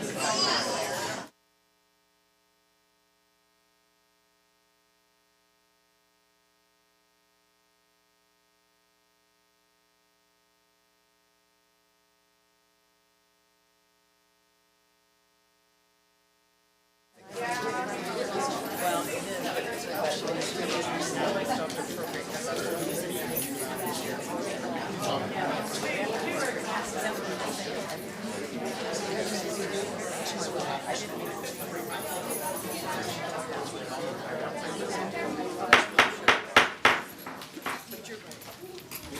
Good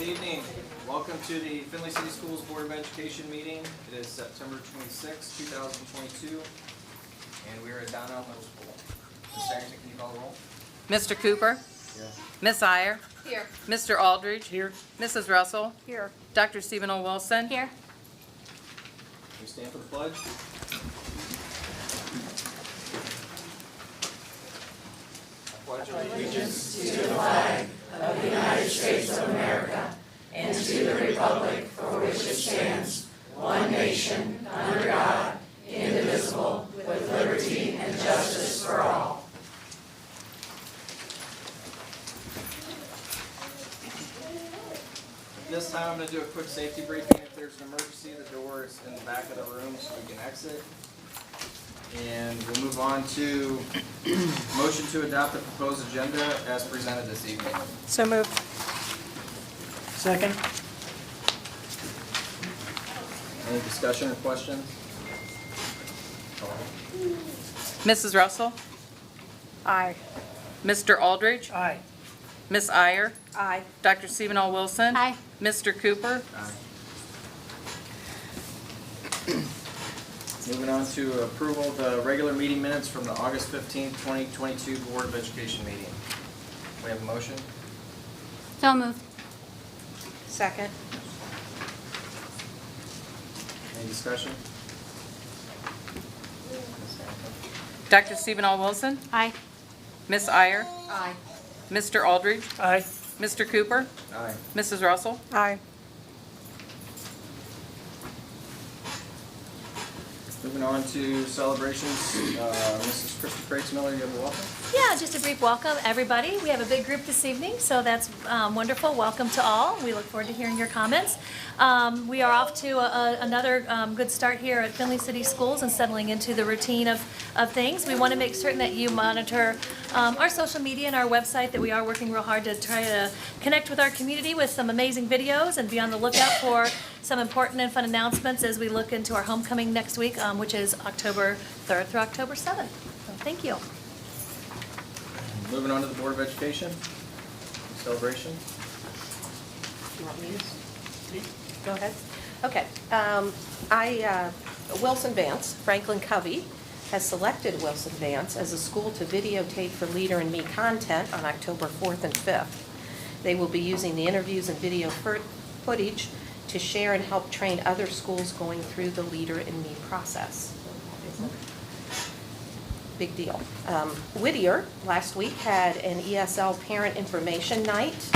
evening. Welcome to the Findlay City Schools Board of Education meeting. It is September 26, 2022, and we are at Donnell Middle School. Ms. Harrington, can you call the roll? Mr. Cooper? Here. Miss Iyer? Here. Mr. Aldridge? Here. Mrs. Russell? Here. Dr. Stephen O. Wilson? Here. We stand for the pledge. I pledge allegiance to the flag of the United States of America and to the republic for which it stands, one nation, under God, indivisible, with liberty and justice for all. This time I'm going to do a quick safety briefing. If there's an emergency, the door is in the back of the room so we can exit. And we'll move on to motion to adopt the proposed agenda as presented this evening. So moved. Second. Any discussion or questions? Mrs. Russell? Aye. Mr. Aldridge? Aye. Miss Iyer? Aye. Dr. Stephen O. Wilson? Aye. Mr. Cooper? Aye. Moving on to approval of the regular meeting minutes from the August 15th, 2022 Board of Education meeting. We have a motion? So moved. Second. Any discussion? Dr. Stephen O. Wilson? Aye. Miss Iyer? Aye. Mr. Aldridge? Aye. Mr. Cooper? Aye. Mrs. Russell? Aye. Moving on to celebrations, Mrs. Christy Crates-Miller, you have a welcome? Yeah, just a brief welcome, everybody. We have a big group this evening, so that's wonderful. Welcome to all. We look forward to hearing your comments. We are off to another good start here at Findlay City Schools and settling into the routine of things. We want to make certain that you monitor our social media and our website, that we are working real hard to try to connect with our community with some amazing videos and be on the lookout for some important and fun announcements as we look into our homecoming next week, which is October 3rd through October 7th. So thank you. Moving on to the Board of Education, celebration. You want me to? Go ahead. Okay. Wilson Vance, Franklin Covey, has selected Wilson Vance as a school to videotape for Leader in Me content on October 4th and 5th. They will be using the interviews and video footage to share and help train other schools going through the Leader in Me process. Big deal. Whittier last week had an ESL parent information night.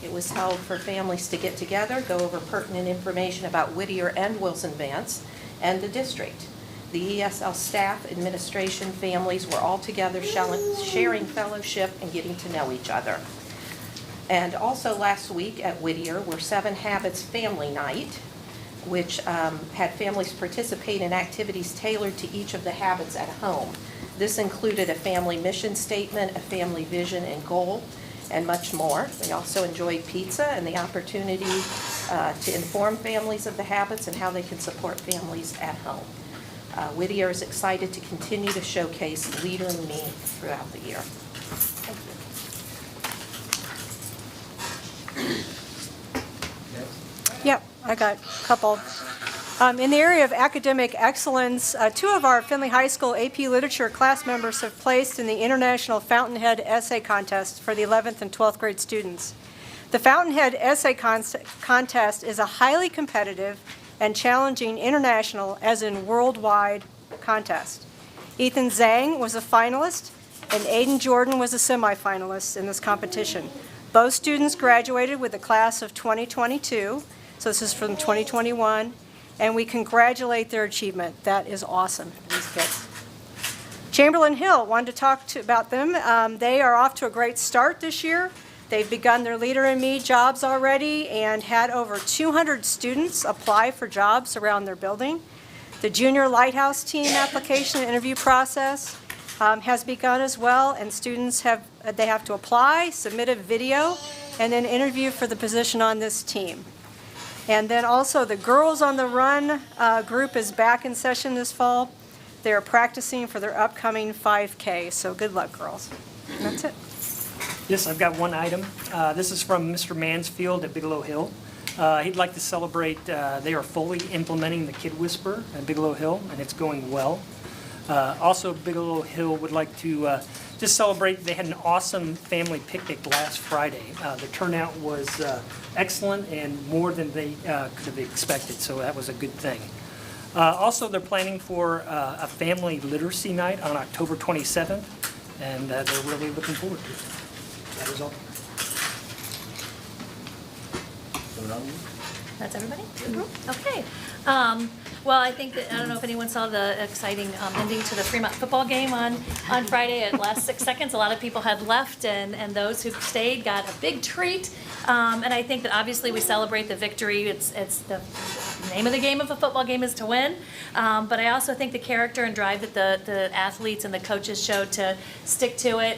It was held for families to get together, go over pertinent information about Whittier and Wilson Vance and the district. The ESL staff, administration, families were all together sharing fellowship and getting to know each other. And also last week at Whittier were 7 Habits Family Night, which had families participate in activities tailored to each of the habits at home. This included a family mission statement, a family vision and goal, and much more. They also enjoyed pizza and the opportunity to inform families of the habits and how they can support families at home. Whittier is excited to continue to showcase Leader in Me throughout the year. Thank you. Yep, I got a couple. In the area of academic excellence, 2 of our Findlay High School AP Literature class members have placed in the International Fountainhead Essay Contest for the 11th and 12th grade students. The Fountainhead Essay Contest is a highly competitive and challenging international, as in worldwide, contest. Ethan Zhang was a finalist, and Aiden Jordan was a semifinalist in this competition. Both students graduated with the class of 2022, so this is from 2021, and we congratulate their achievement. That is awesome, these kids. Chamberlain Hill, wanted to talk about them. They are off to a great start this year. They've begun their Leader in Me jobs already and had over 200 students apply for jobs around their building. The Junior Lighthouse Team application and interview process has begun as well, and students have to apply, submit a video, and then interview for the position on this team. And then also the Girls on the Run group is back in session this fall. They are practicing for their upcoming 5K, so good luck, girls. And that's it. Yes, I've got one item. This is from Mr. Mansfield at Bigelow Hill. He'd like to celebrate, they are fully implementing the Kid Whisperer at Bigelow Hill, and it's going well. Also, Bigelow Hill would like to just celebrate, they had an awesome family picnic last Friday. The turnout was excellent and more than they could have expected, so that was a good thing. Also, they're planning for a family literacy night on October 27th, and they're really looking forward to it. That is all. That's everybody? Okay. Well, I think that, I don't know if anyone saw the exciting ending to the Fremont football game on Friday at last 6 seconds. A lot of people had left, and those who stayed got a big treat. And I think that obviously we celebrate the victory. It's the name of the game of a football game is to win. But I also think the character and drive that the athletes and the coaches showed to stick to it,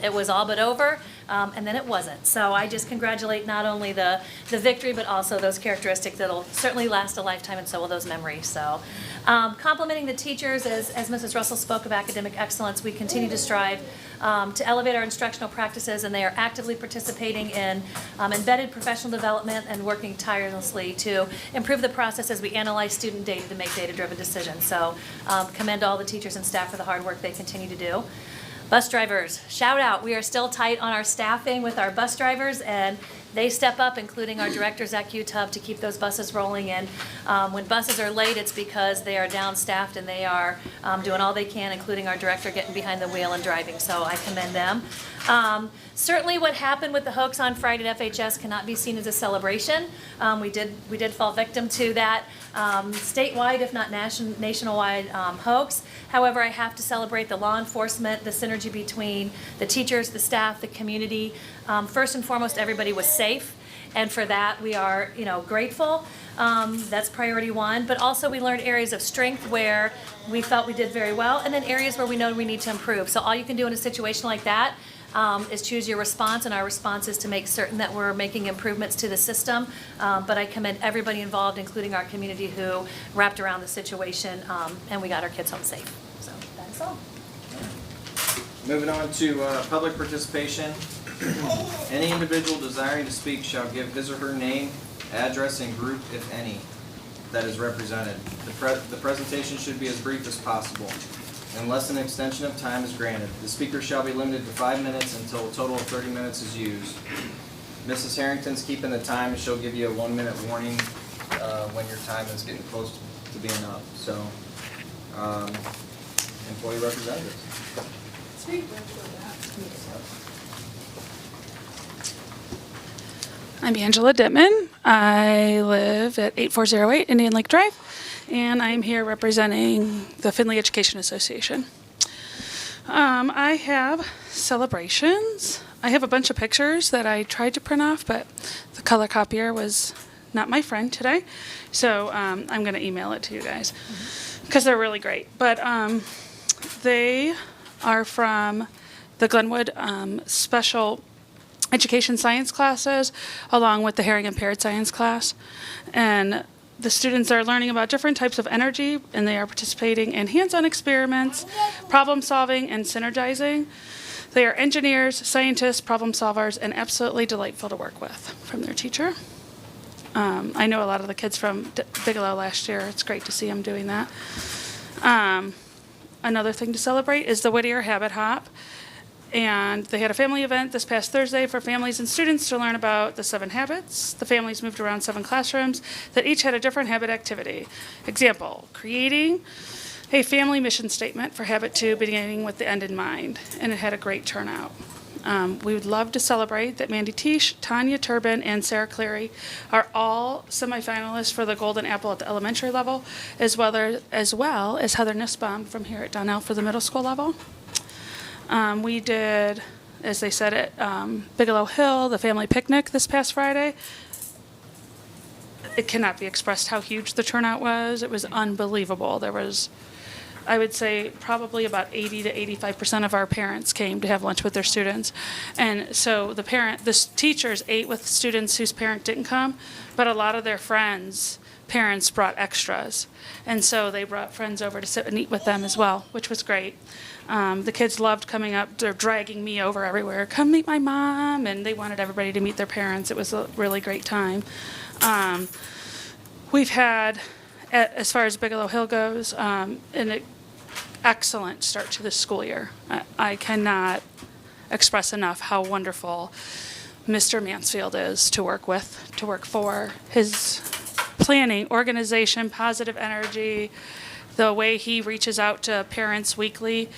it was all but over. And then it wasn't. So I just congratulate not only the victory, but also those characteristics that'll certainly last a lifetime, and so will those memories. So complimenting the teachers, as Mrs. Russell spoke of academic excellence, we continue to strive to elevate our instructional practices, and they are actively participating in embedded professional development and working tirelessly to improve the process as we analyze student data to make data-driven decisions. So commend all the teachers and staff for the hard work they continue to do. Bus drivers, shout out. We are still tight on our staffing with our bus drivers, and they step up, including our director, Zach Utub, to keep those buses rolling. And when buses are late, it's because they are down-staffed, and they are doing all they can, including our director getting behind the wheel and driving. So I commend them. Certainly what happened with the hoax on Friday at FHS cannot be seen as a celebration. We did fall victim to that statewide, if not nationwide hoax. However, I have to celebrate the law enforcement, the synergy between the teachers, the staff, the community. First and foremost, everybody was safe, and for that we are, grateful. That's priority one. But also we learned areas of strength where we felt we did very well, and then areas where we know we need to improve. So all you can do in a situation like that is choose your response, and our response is to make certain that we're making improvements to the system. But I commend everybody involved, including our community, who wrapped around the situation, and we got our kids home safe. So that's all. Moving on to public participation. Any individual desiring to speak shall give his or her name, address, and group, if any, that is represented. The presentation should be as brief as possible. Unless an extension of time is granted, the speaker shall be limited to 5 minutes until a total of 30 minutes is used. Mrs. Harrington's keeping the time, and she'll give you a 1-minute warning when your time is getting close to being up. So, employee representatives. I'm Angela Dittman. I live at 8408 Indian Lake Drive, and I'm here representing the Findlay Education Association. I have celebrations. I have a bunch of pictures that I tried to print off, but the color copier was not my friend today, so I'm going to email it to you guys because they're really great. But they are from the Glenwood Special Education Science classes, along with the Hearing Impaired Science class. And the students are learning about different types of energy, and they are participating in hands-on experiments, problem solving, and synergizing. They are engineers, scientists, problem solvers, and absolutely delightful to work with from their teacher. I know a lot of the kids from Bigelow last year. It's great to see them doing that. Another thing to celebrate is the Whittier Habit Hop. And they had a family event this past Thursday for families and students to learn about the 7 habits. The families moved around 7 classrooms that each had a different habit activity. Example, creating a family mission statement for Habit 2 beginning with the end in mind. And it had a great turnout. We would love to celebrate that Mandy Teesh, Tanya Turbin, and Sarah Clary are all semifinalists for the Golden Apple at the elementary level, as well as Heather Nussbaum from here at Donnell for the middle school level. We did, as they said, at Bigelow Hill, the family picnic this past Friday. It cannot be expressed how huge the turnout was. It was unbelievable. There was, I would say, probably about 80 to 85% of our parents came to have lunch with their students. And so the teachers ate with students whose parent didn't come, but a lot of their parents brought extras. And so they brought friends over to sit and eat with them as well, which was great. The kids loved coming up. They're dragging me over everywhere. Come meet my mom. And they wanted everybody to meet their parents. It was a really great time. We've had, as far as Bigelow Hill goes, an excellent start to the school year. I cannot express enough how wonderful Mr. Mansfield is to work with, to work for. His planning, organization, positive energy, the way he reaches out to parents weekly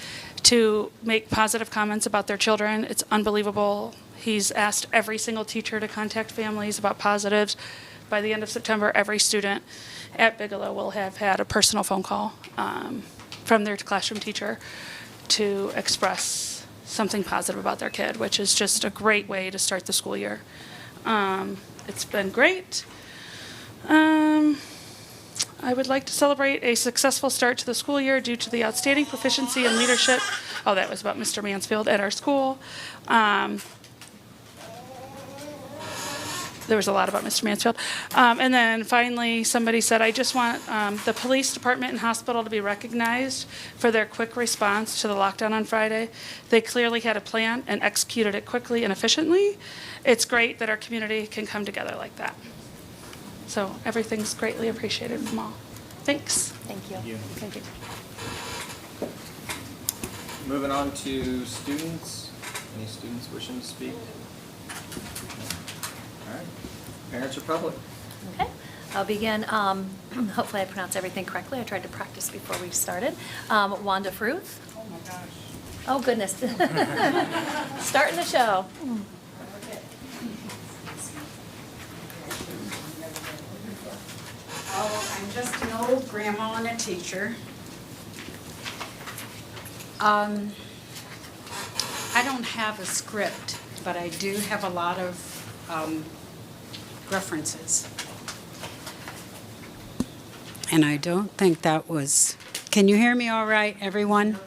to make positive comments about their children, it's unbelievable. He's asked every single teacher to contact families about positives. By the end of September, every student at Bigelow will have had a personal phone call from their classroom teacher to express something positive about their kid, which is just a great way to start the school year. It's been great. I would like to celebrate a successful start to the school year due to the outstanding proficiency and leadership. Oh, that was about Mr. Mansfield at our school. There was a lot about Mr. Mansfield. And then finally, somebody said, I just want the police department and hospital to be recognized for their quick response to the lockdown on Friday. They clearly had a plan and executed it quickly and efficiently. It's great that our community can come together like that. So everything's greatly appreciated from all. Thanks. Thank you. Thank you. Moving on to students. Any students wishing to speak? All right. Parents or public? Okay, I'll begin. Hopefully I pronounced everything correctly. I tried to practice before we started. Wanda Fruth. Oh my gosh. Oh, goodness. Starting the show. Oh, I'm just an old grandma and a teacher. I don't have a script, but I do have a lot of references. And I don't think that was, can you hear me all right, everyone?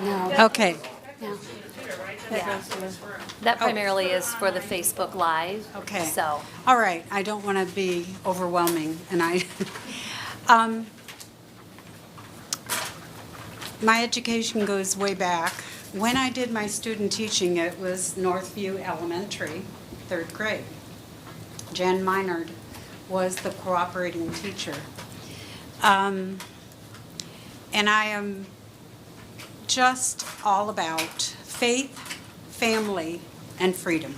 No. Okay. Yeah. That primarily is for the Facebook Live. Okay. So. All right, I don't want to be overwhelming, and my education goes way back. When I did my student teaching, it was Northview Elementary, 3rd grade. Jan Meinard was the cooperating teacher. And I am just all about faith, family, and freedom.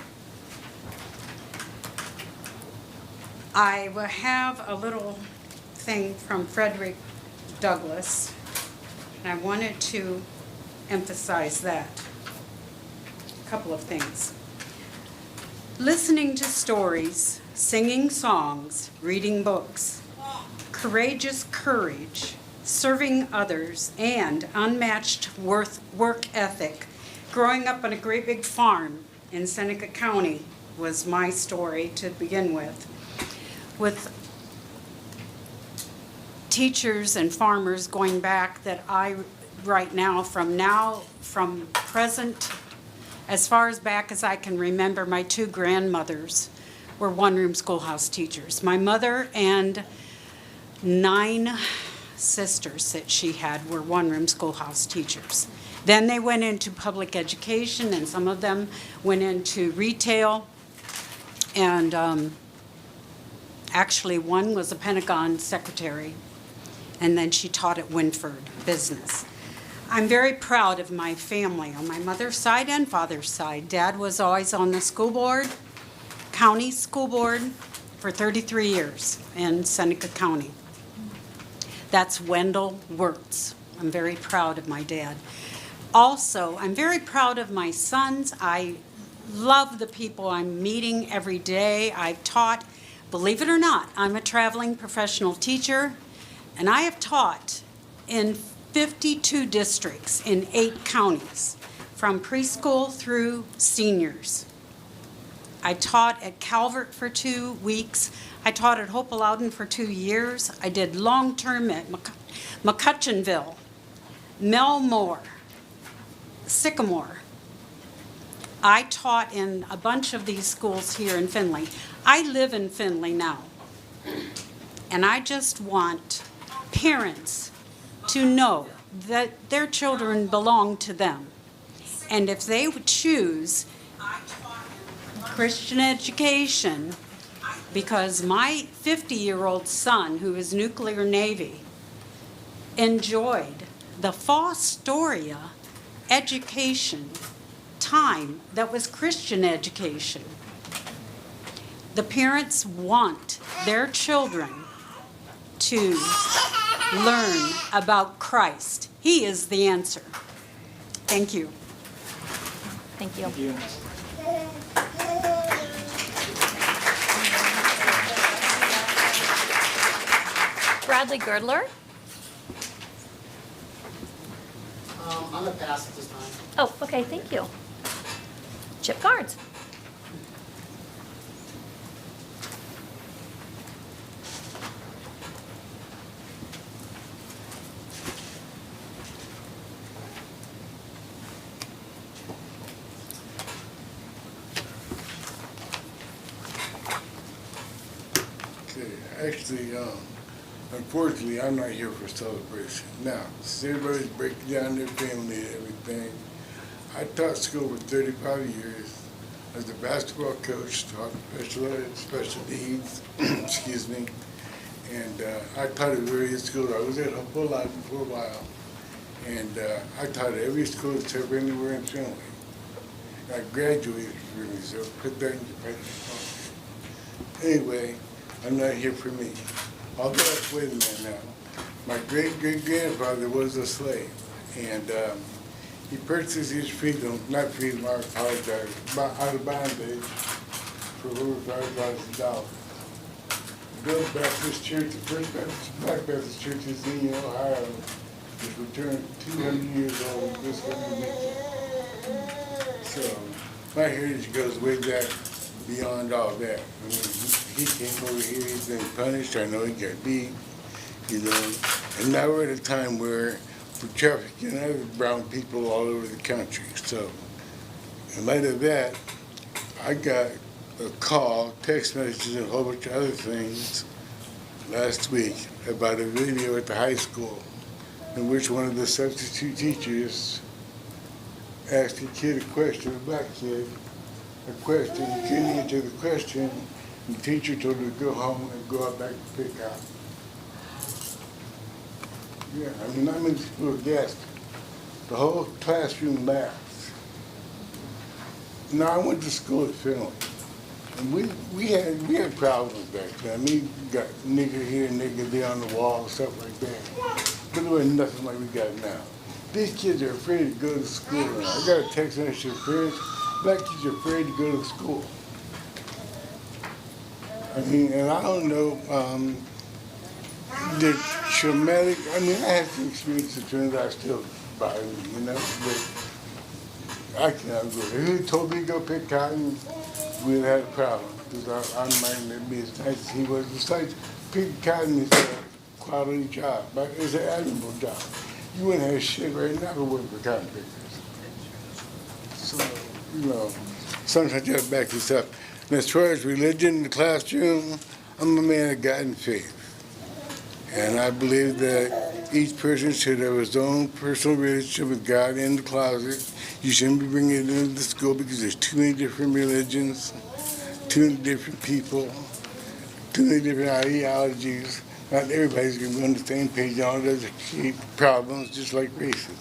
I will have a little thing from Frederick Douglass, and I wanted to emphasize that. A couple of things. Listening to stories, singing songs, reading books, courageous courage, serving others, and unmatched work ethic. Growing up on a great big farm in Seneca County was my story to begin with teachers and farmers going back that I right now from present, as far as back as I can remember, my 2 grandmothers were one-room schoolhouse teachers. My mother and 9 sisters that she had were one-room schoolhouse teachers. Then they went into public education, and some of them went into retail. And actually, one was a Pentagon secretary, and then she taught at Winford Business. I'm very proud of my family on my mother's side and father's side. Dad was always on the school board, county school board, for 33 years in Seneca County. That's Wendell Wirtz. I'm very proud of my dad. Also, I'm very proud of my sons. I love the people I'm meeting every day. I've taught, believe it or not, I'm a traveling professional teacher, and I have taught in 52 districts in 8 counties, from preschool through seniors. I taught at Calvert for 2 weeks. I taught at Hope Loudon for 2 years. I did long-term at McCutcheonville, Melmore, Sycamore. I taught in a bunch of these schools here in Findlay. I live in Findlay now, and I just want parents to know that their children belong to them. And if they would choose Christian education, because my 50-year-old son, who is nuclear Navy, enjoyed the Fostoria education time that was Christian education. The parents want their children to learn about Christ. He is the answer. Thank you. Thank you. Thank you. Bradley Girdler. I'm gonna pass at this time. Oh, okay, thank you. Chip Cards. Okay, actually, unfortunately, I'm not here for celebration. Now, since everybody's breaking down their family and everything, I taught school for 35 years as a basketball coach, taught special ed, special needs, excuse me, and I taught at various schools. I was at Hope Loudon for a while, and I taught at every school except anywhere in Findlay. I graduated from me, so put that in your paper. Anyway, I'm not here for me. Although, wait a minute now. My great-great-grandfather was a slave, and he purchased his freedom, not freedom, I apologize, out of bondage for over $5,000. Built Baptist Church, the first Black Baptist Church in Xenia, Ohio, which will turn 200 years old this coming weekend. So, my heritage goes way back beyond all that. I mean, he came over here, he's been punished, I know he got beat, you know, and now we're at a time where we're trafficking other brown people all over the country. So, in light of that, I got a call, text messages, and a whole bunch of other things last week about a video at the high school in which one of the substitute teachers asked a kid a question, a black kid, a question. He couldn't answer the question. The teacher told her to go home and go out back to pick out. Yeah, I mean, I'm in the school guest. The whole classroom laughs. Now, I went to school at Findlay, and we had problems back then. I mean, we got nigger here, nigger there on the wall, stuff like that. But there was nothing like we got now. These kids are afraid to go to school now. I got a text message from parents. Black kids are afraid to go to school. I mean, and I don't know, the traumatic, I mean, I had some experiences that still bother me, you know, but I cannot go there. If he told me to go pick cotton, we'd have had a problem, because I might be as nice as he was. Besides, picking cotton is a quality job, but it's an admirable job. You wouldn't have shit right now to work for cotton pickers. So, you know, sometimes you have to back this up. And as far as religion in the classroom, I'm a man of God and faith. And I believe that each person should have his own personal relationship with God in the closet. You shouldn't be bringing it into the school because there's too many different religions, too many different people, too many different ideologies. Not everybody's going to be on the same page. All those create problems, just like racism.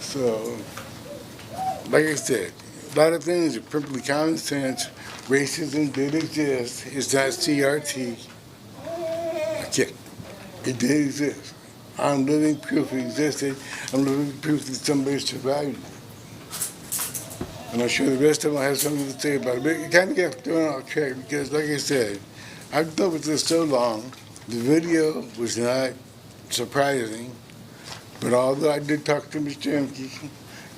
So, like I said, a lot of things are perfectly common sense. Racism did exist. It's not CRT. Okay. It did exist. I'm living proof it existed. I'm living proof that somebody survived it. And I'm sure the rest of them have something to say about it. But it kind of got thrown off track because, like I said, I've dealt with this so long. The video was not surprising, but although I did talk to Mr. Emke,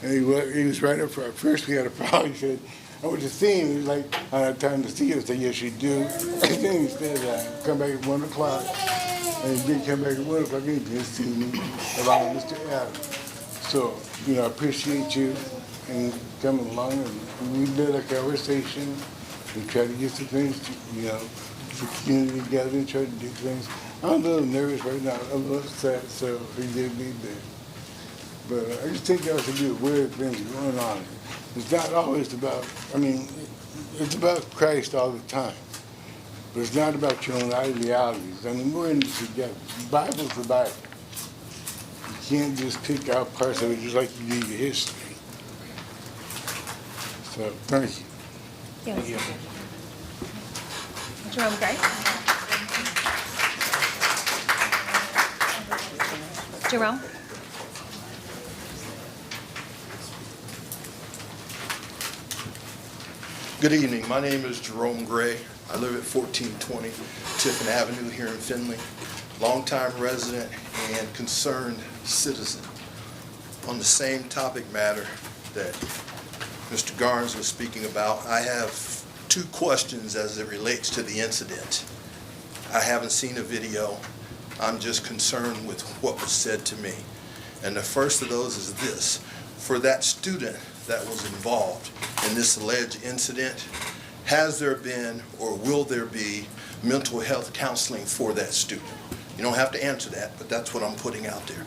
and he was right up front. First, we had a problem. He said, "I was just seeing." He was like, "I don't have time to see it." I said, "Yes, you do." And then he said, "Come back at 1 o'clock." And he did come back at 1 o'clock. He did see me along with Mr. Adams. So, I appreciate you and coming along. And we did a conversation. We tried to get some things, the community together and try to do things. I'm a little nervous right now, a little upset, so forgive me there. But I just think y'all should be aware of things going on. It's not always about, it's about Christ all the time. But it's not about your own ideologies. We're in this together. The Bible's the Bible. You can't just pick out parts of it just like you do your history. So, thank you. Thank you. Jerome Gray. Jerome. Good evening. My name is Jerome Gray. I live at 1420 Tiffin Avenue here in Findlay. Longtime resident and concerned citizen. On the same topic matter that Mr. Garnes was speaking about, I have 2 questions as it relates to the incident. I haven't seen a video. I'm just concerned with what was said to me. And the first of those is this. For that student that was involved in this alleged incident, has there been or will there be mental health counseling for that student? You don't have to answer that, but that's what I'm putting out there.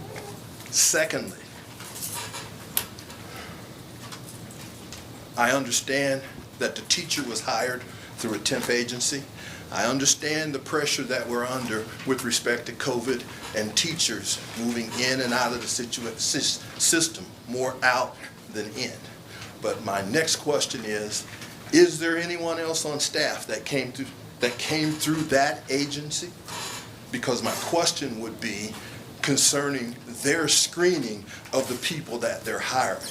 Secondly, I understand that the teacher was hired through a temp agency. I understand the pressure that we're under with respect to COVID and teachers moving in and out of the system, more out than in. But my next question is there anyone else on staff that came through that agency? Because my question would be concerning their screening of the people that they're hiring.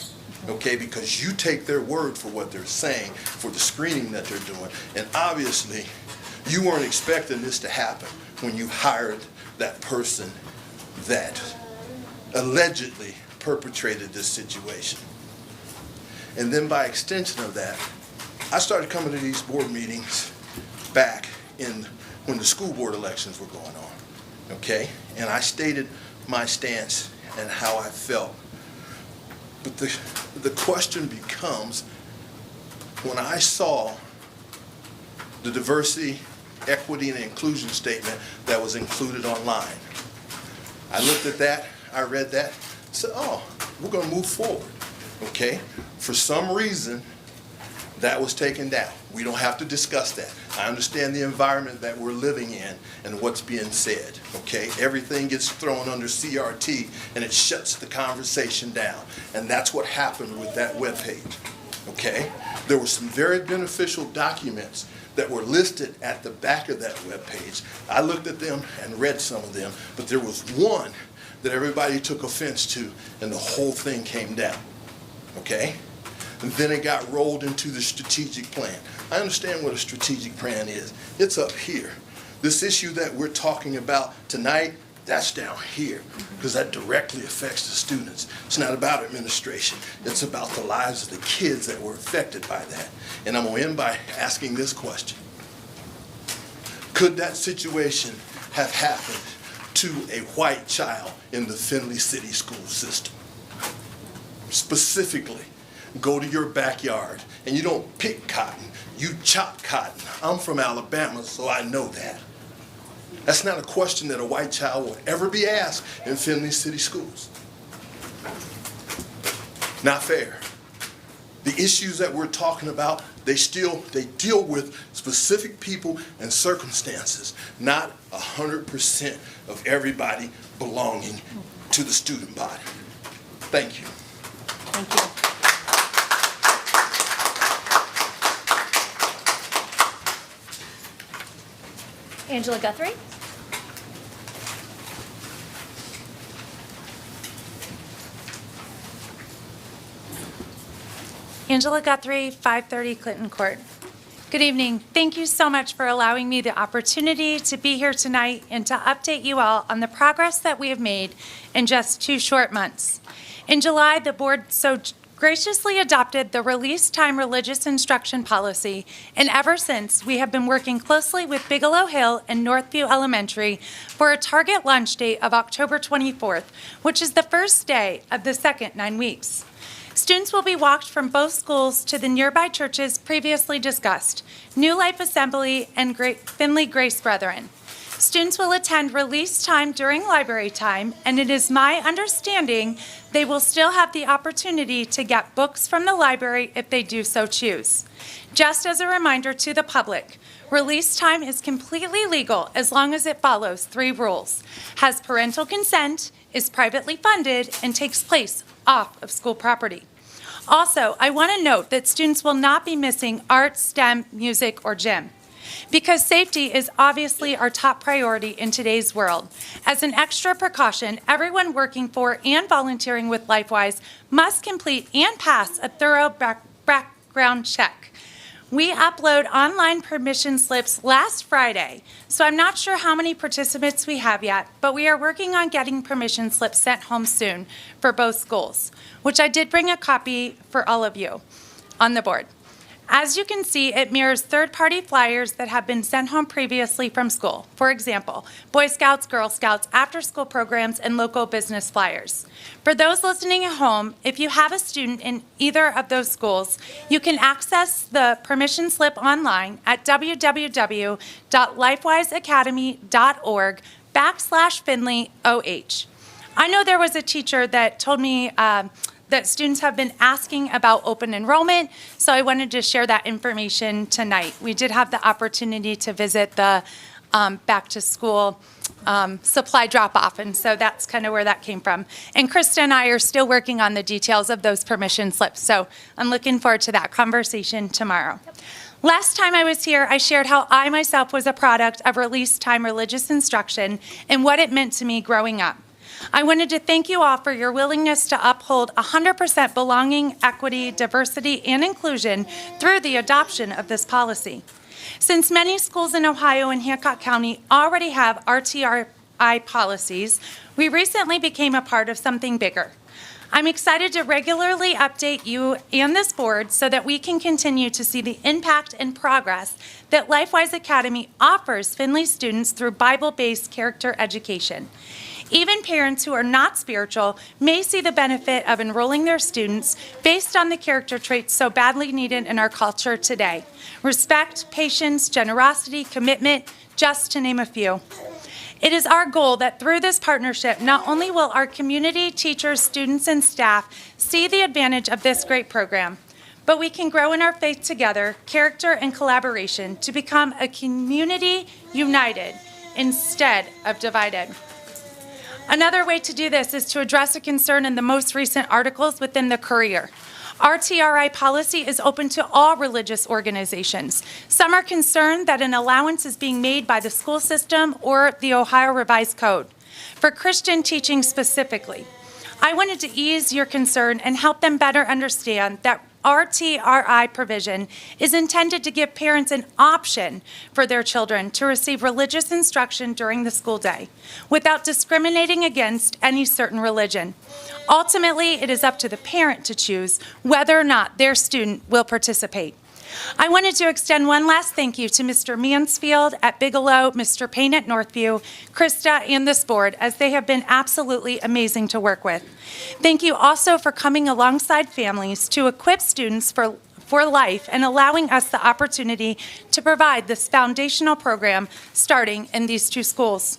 Okay, because you take their word for what they're saying, for the screening that they're doing. And obviously, you weren't expecting this to happen when you hired that person that allegedly perpetrated this situation. And then by extension of that, I started coming to these board meetings back when the school board elections were going on, okay? And I stated my stance and how I felt. But the question becomes, when I saw the diversity, equity, and inclusion statement that was included online, I looked at that, I read that, said, oh, we're going to move forward, okay? For some reason, that was taken down. We don't have to discuss that. I understand the environment that we're living in and what's being said, okay? Everything gets thrown under CRT and it shuts the conversation down. And that's what happened with that webpage, okay? There were some very beneficial documents that were listed at the back of that webpage. I looked at them and read some of them, but there was one that everybody took offense to and the whole thing came down, okay? And then it got rolled into the strategic plan. I understand what a strategic plan is. It's up here. This issue that we're talking about tonight, that's down here, because that directly affects the students. It's not about administration. It's about the lives of the kids that were affected by that. And I'm going to end by asking this question. Could that situation have happened to a white child in the Findlay City school system? Specifically, go to your backyard and you don't pick cotton, you chop cotton. I'm from Alabama, so I know that. That's not a question that a white child will ever be asked in Findlay City schools. Not fair. The issues that we're talking about, they deal with specific people and circumstances, not 100% of everybody belonging to the student body. Thank you. Thank you. Angela Guthrie. Angela Guthrie, 530 Clinton Court. Good evening. Thank you so much for allowing me the opportunity to be here tonight and to update you all on the progress that we have made in just 2 short months. In July, the board so graciously adopted the release time religious instruction policy, and ever since, we have been working closely with Bigelow Hill and Northview Elementary for a target launch date of October 24th, which is the first day of the second 9 weeks. Students will be walked from both schools to the nearby churches previously discussed, New Life Assembly and Findlay Grace Brethren. Students will attend release time during library time, and it is my understanding they will still have the opportunity to get books from the library if they do so choose. Just as a reminder to the public, release time is completely legal as long as it follows 3 rules: has parental consent, is privately funded, and takes place off of school property. Also, I want to note that students will not be missing art, STEM, music, or gym. Because safety is obviously our top priority in today's world. As an extra precaution, everyone working for and volunteering with LifeWise must complete and pass a thorough background check. We upload online permission slips last Friday, so I'm not sure how many participants we have yet, but we are working on getting permission slips sent home soon for both schools, which I did bring a copy for all of you on the board. As you can see, it mirrors third-party flyers that have been sent home previously from school. For example, Boy Scouts, Girl Scouts, after-school programs, and local business flyers. For those listening at home, if you have a student in either of those schools, you can access the permission slip online at www.lifewiseacademy.org/Findlay-OH. I know there was a teacher that told me that students have been asking about open enrollment, so I wanted to share that information tonight. We did have the opportunity to visit the back to school supply drop-off, and so that's kind of where that came from. And Krista and I are still working on the details of those permission slips, so I'm looking forward to that conversation tomorrow. Last time I was here, I shared how I myself was a product of release time religious instruction and what it meant to me growing up. I wanted to thank you all for your willingness to uphold 100% belonging, equity, diversity, and inclusion through the adoption of this policy. Since many schools in Ohio and Hancock County already have RTRI policies, we recently became a part of something bigger. I'm excited to regularly update you and this board so that we can continue to see the impact and progress that LifeWise Academy offers Findlay students through Bible-based character education. Even parents who are not spiritual may see the benefit of enrolling their students based on the character traits so badly needed in our culture today: respect, patience, generosity, commitment, just to name a few. It is our goal that through this partnership, not only will our community, teachers, students, and staff see the advantage of this great program, but we can grow in our faith together, character, and collaboration to become a community united instead of divided. Another way to do this is to address a concern in the most recent articles within the Courier. RTRI policy is open to all religious organizations. Some are concerned that an allowance is being made by the school system or the Ohio Revised Code. For Christian teaching specifically, I wanted to ease your concern and help them better understand that RTRI provision is intended to give parents an option for their children to receive religious instruction during the school day without discriminating against any certain religion. Ultimately, it is up to the parent to choose whether or not their student will participate. I wanted to extend one last thank you to Mr. Mansfield at Bigelow, Mr. Payne at Northview, Krista, and this board, as they have been absolutely amazing to work with. Thank you also for coming alongside families to equip students for life and allowing us the opportunity to provide this foundational program starting in these 2 schools.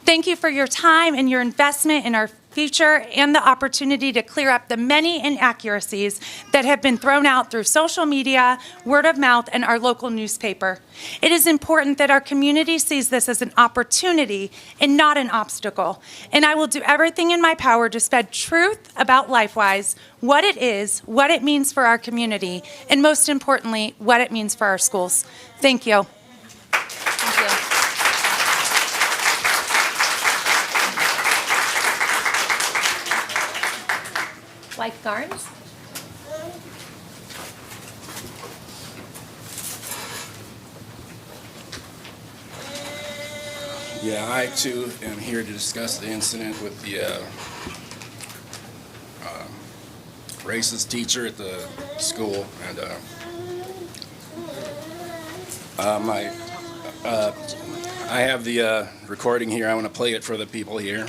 Thank you for your time and your investment in our future and the opportunity to clear up the many inaccuracies that have been thrown out through social media, word of mouth, and our local newspaper. It is important that our community sees this as an opportunity and not an obstacle. And I will do everything in my power to spread truth about LifeWise, what it is, what it means for our community, and most importantly, what it means for our schools. Thank you. Thank you. Wife Garnes? Yeah, I too am here to discuss the incident with the racist teacher at the school, and I have the recording here. I want to play it for the people here.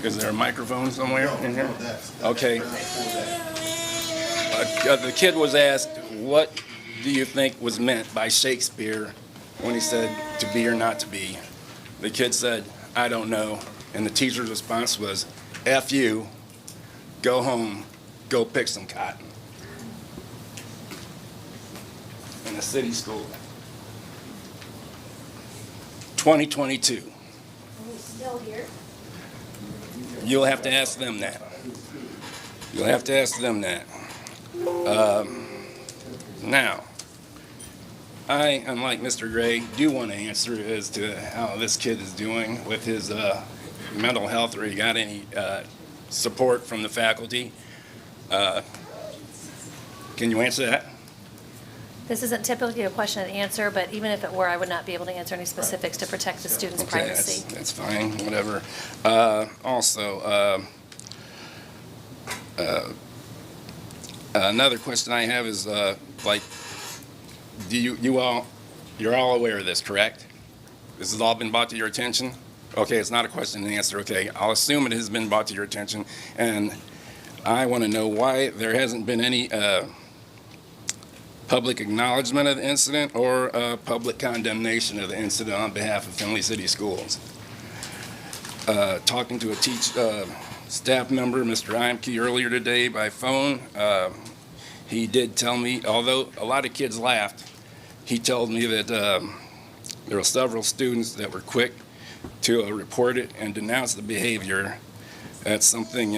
Is there a microphone somewhere in here? Okay. The kid was asked, what do you think was meant by Shakespeare when he said to be or not to be? The kid said, I don't know. And the teacher's response was, F you, go home, go pick some cotton. In a city school. 2022. He's still here. You'll have to ask them that. You'll have to ask them that. Now, I, unlike Mr. Gray, do want to answer as to how this kid is doing with his mental health, or he got any support from the faculty. Can you answer that? This isn't typically a question and answer, but even if it were, I would not be able to answer any specifics to protect the student's privacy. That's fine, whatever. Another question I have is, you're all aware of this, correct? This has all been brought to your attention? Okay, it's not a question and answer. Okay, I'll assume it has been brought to your attention, and I want to know why there hasn't been any public acknowledgement of the incident or public condemnation of the incident on behalf of Findlay City Schools. Talking to a staff member, Mr. Imke, earlier today by phone, he did tell me, although a lot of kids laughed, he told me that there were several students that were quick to report it and denounce the behavior. That's something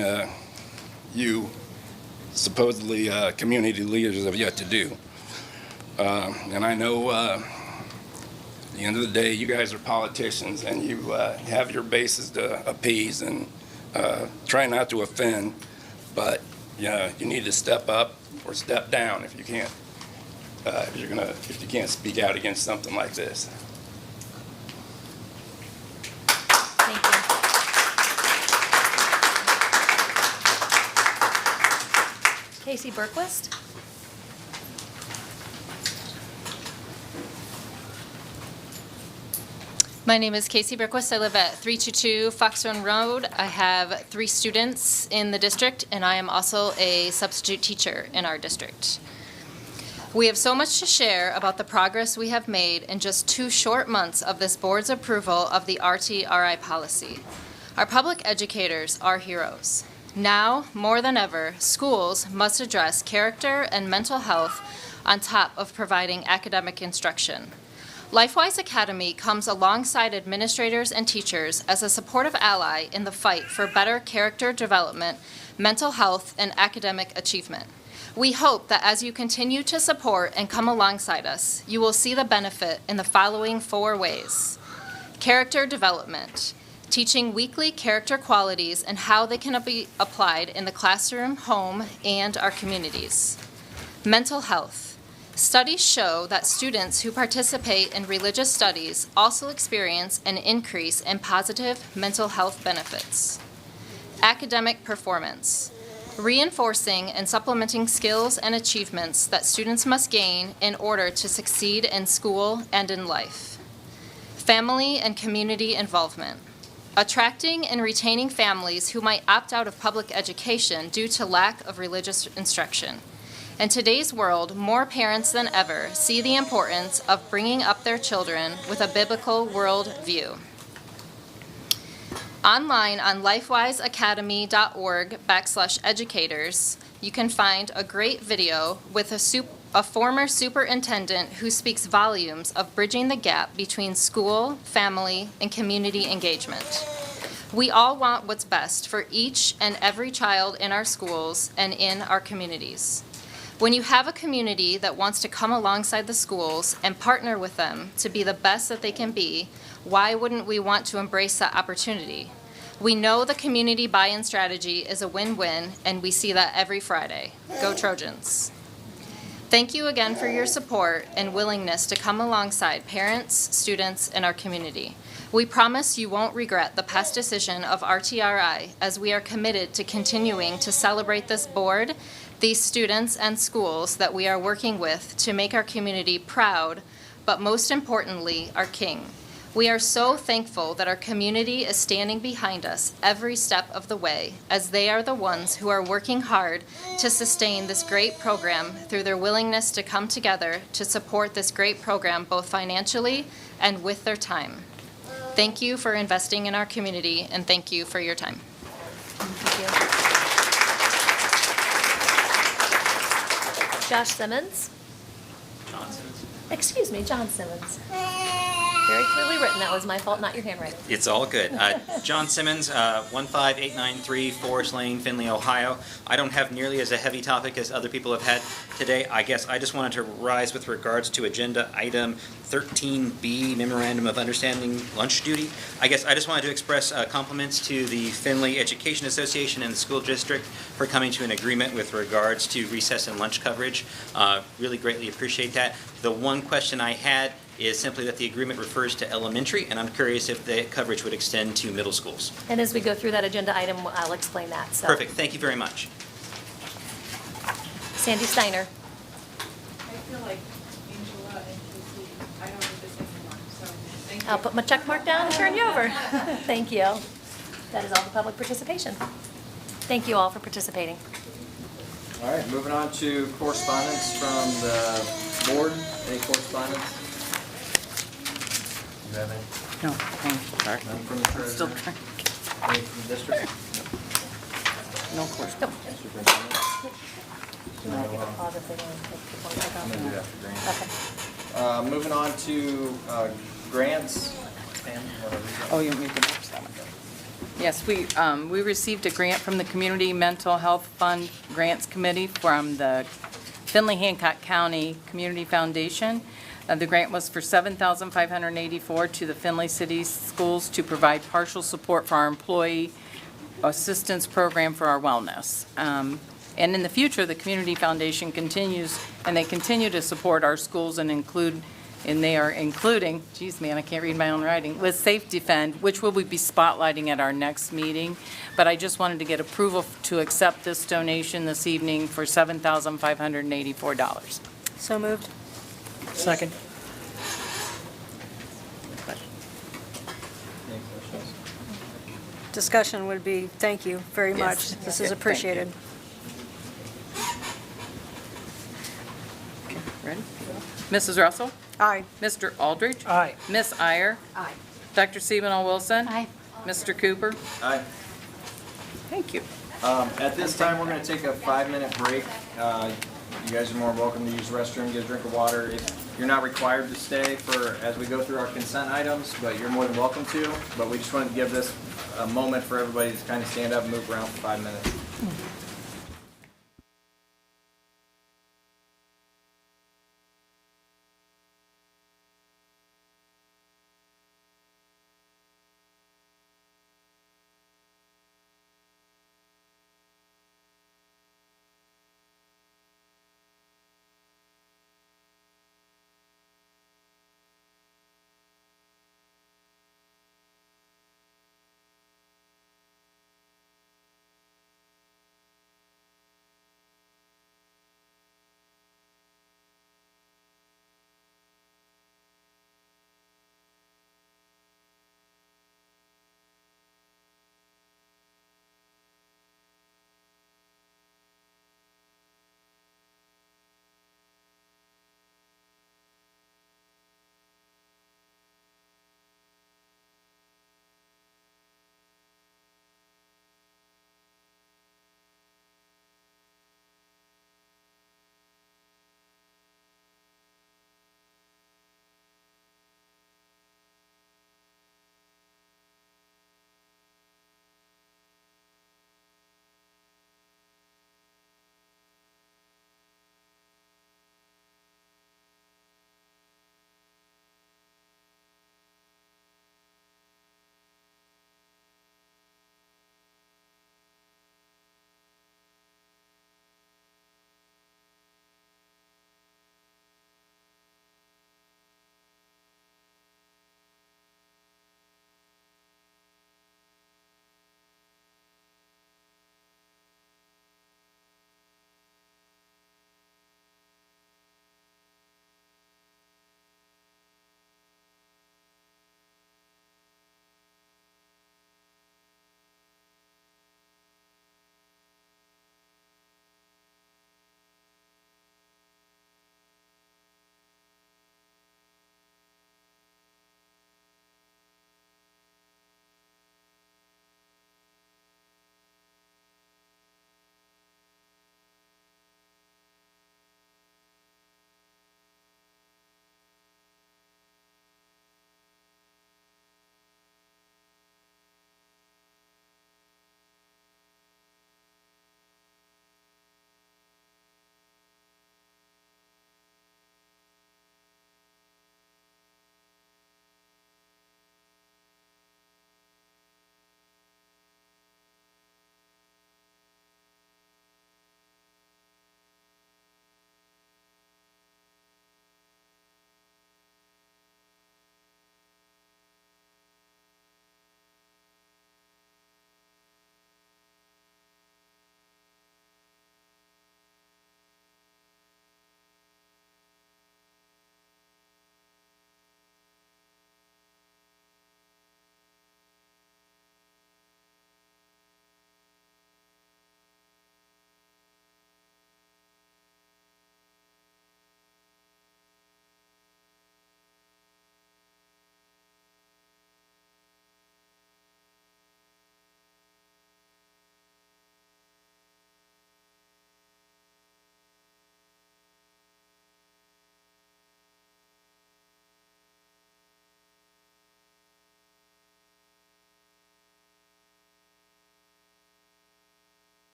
you supposedly community leaders have yet to do. And I know at the end of the day, you guys are politicians and you have your bases to appease and try not to offend, but you need to step up or step down if you can't, if you can't speak out against something like this. Thank you. Casey Berquist. My name is Casey Berquist. I live at 322 Fox Run Road. I have 3 students in the district, and I am also a substitute teacher in our district. We have so much to share about the progress we have made in just 2 short months of this board's approval of the RTRI policy. Our public educators are heroes. Now, more than ever, schools must address character and mental health on top of providing academic instruction. LifeWise Academy comes alongside administrators and teachers as a supportive ally in the fight for better character development, mental health, and academic achievement. We hope that as you continue to support and come alongside us, you will see the benefit in the following 4 ways. Character development, teaching weekly character qualities and how they can be applied in the classroom, home, and our communities. Mental health. Studies show that students who participate in religious studies also experience an increase in positive mental health benefits. Academic performance. Reinforcing and supplementing skills and achievements that students must gain in order to succeed in school and in life. Family and community involvement. Attracting and retaining families who might opt out of public education due to lack of religious instruction. In today's world, more parents than ever see the importance of bringing up their children with a biblical worldview. Online on lifewiseacademy.org/educators, you can find a great video with a former superintendent who speaks volumes of bridging the gap between school, family, and community engagement. We all want what's best for each and every child in our schools and in our communities. When you have a community that wants to come alongside the schools and partner with them to be the best that they can be, why wouldn't we want to embrace that opportunity? We know the community buy-in strategy is a win-win, and we see that every Friday. Go Trojans. Thank you again for your support and willingness to come alongside parents, students, and our community. We promise you won't regret the past decision of RTRI, as we are committed to continuing to celebrate this board, these students and schools that we are working with to make our community proud, but most importantly, our king. We are so thankful that our community is standing behind us every step of the way, as they are the ones who are working hard to sustain this great program through their willingness to come together to support this great program both financially and with their time. Thank you for investing in our community, and thank you for your time. Josh Simmons. John Simmons. Excuse me, John Simmons. Very clearly written. That was my fault, not your handwriting. It's all good. John Simmons, 15893 Forest Lane, Findlay, Ohio. I don't have nearly as a heavy topic as other people have had today. I guess I just wanted to rise with regards to agenda item 13B, Memorandum of Understanding Lunch Duty. I guess I just wanted to express compliments to the Findlay Education Association and the school district for coming to an agreement with regards to recess and lunch coverage. Really greatly appreciate that. The one question I had is simply that the agreement refers to elementary, and I'm curious if the coverage would extend to middle schools. And as we go through that agenda item, I'll explain that. So. Perfect. Thank you very much. Sandy Steiner. I feel like Angela and Casey, I don't need this anymore, so thank you. I'll put my check mark down and turn you over. Thank you. That is all the public participation. Thank you all for participating. All right, moving on to correspondence from the board. Any correspondence? Do you have any? No, thank you. None from the treasurer? Still trying. Any from the district? No question. Superintendent? Do you want to take a pause if they want to take one quick I'm off? gonna do that for grants. Moving on to grants. Pam, whatever. Oh, you want me to go next? That one. Yes, we received a grant from the Community Mental Health Fund Grants Committee from the Findlay Hancock County Community Foundation. The grant was for $7,584 to the Findlay City Schools to provide partial support for our employee assistance program for our wellness. And in the future, the Community Foundation continues, and they continue to support our schools and they are including, geez, man, I can't read my own writing, with Safe Defend, which will be spotlighting at our next meeting. But I just wanted to get approval to accept this donation this evening for $7,584. So moved. Second. Any questions? Discussion would be, thank you very Yes. much. This is Yeah, appreciated. Okay, ready? Mrs. Russell? Aye. Mr. Aldridge? Aye. Miss Iyer? Aye. Dr. Sebenow Wilson? Aye. Mr. Cooper? Aye. Thank you. At this time, we're going to take a 5-minute break. You guys are more than welcome to use the restroom, get a drink of water. You're not required to stay as we go through our consent items, but you're more than welcome to. But we just wanted to give this a moment for everybody to kind of stand up and move around for 5 minutes.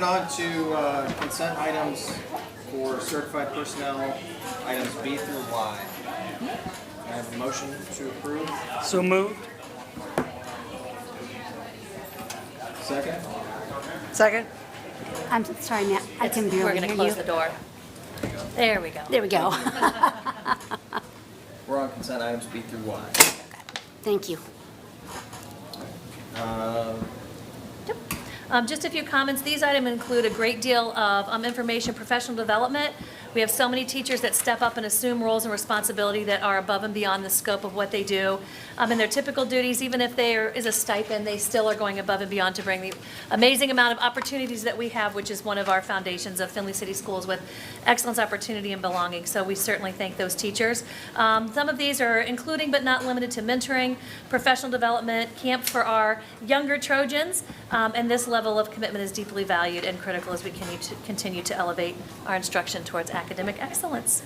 moving on to consent items for certified personnel, items B through Y. I have a motion to approve. So moved. Second? Second? I'm sorry, Matt, I can barely hear you. We're going to close the door. There we go. There we go. We're on consent items B through Y. Thank you. Just a few comments. These items include a great deal of information, professional development. We have so many teachers that step up and assume roles and responsibility that are above and beyond the scope of what they do. In their typical duties, even if there is a stipend, they still are going above and beyond to bring the amazing amount of opportunities that we have, which is one of our foundations of Findlay City Schools with excellence, opportunity, and belonging. So we certainly thank those teachers. Some of these are including but not limited to mentoring, professional development, camp for our younger Trojans, and this level of commitment is deeply valued and critical as we continue to elevate our instruction towards academic excellence.